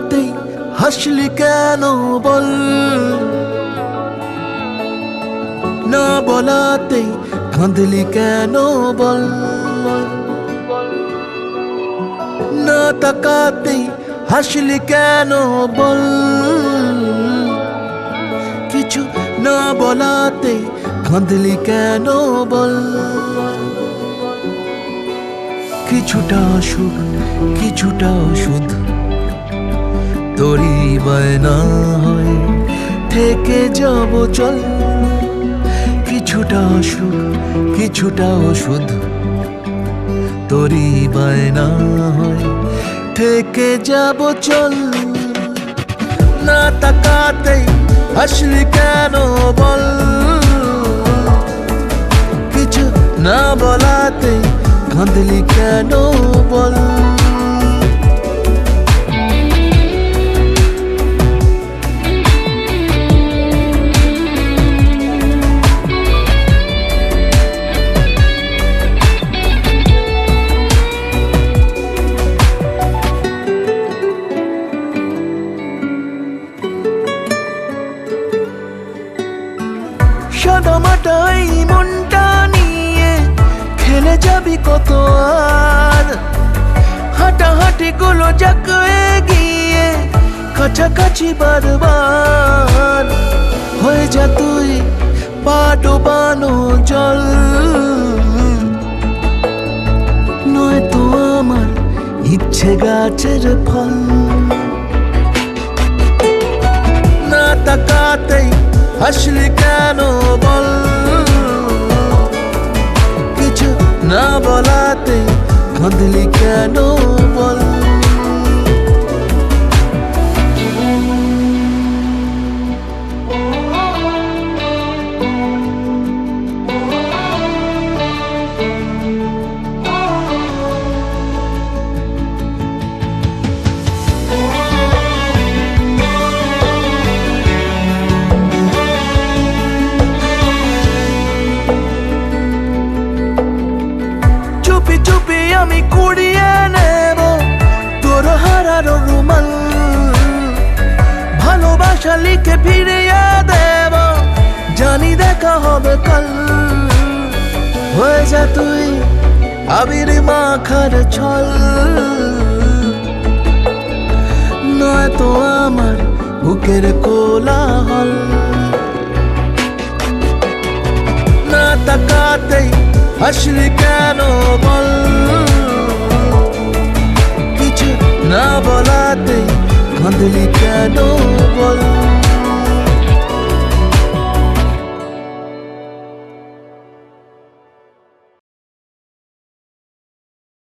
বলাতেই হাসলি কেন বল, না বলাতেই কাঁদলি কেন বল, না তাকাতেই হাসলি কেন বল, কিছু না বলাতেই কাঁদলি কেন বল। কিছুটা সুখ কিছুটা ওষুধ তোরই বায়না হয় থেকে যাব চল, কিছুটা সুখ কিছুটা ওষুধ তোরই বায়না হয় থেকে যাব চল। না তাকাতেই হাসলি কেন বল, কিছু না বলাতেই কাঁদলি কেন বল। সাদামাটা এই মনটা নিয়ে খেলে যাবি কত আর, হাঁটাহাঁটি গুলো যাক এগিয়ে কাছাকাছি বারবার, হয়ে যা তুই পা ডোবানো জল, নয়তো আমার ইচ্ছে গাছের ফল। না তাকাতেই হাসলি কেন বল, কিছু না বলাতে কাঁদলি কেন বল। চুপি চুপি আমি কুড়িয়ে নেব তোর হারানো রুমাল, ভালোবাসা লিখে ফিরিয়ে দেব, জানি দেখা হবে কাল। হয়ে যা তুই আবির মাখার ছল, নয়তো আমার বুকের কোলাহল। না তাকাতেই হাসলি কেন বল, কিছু না বলাতেই কাঁদলি কেন বল।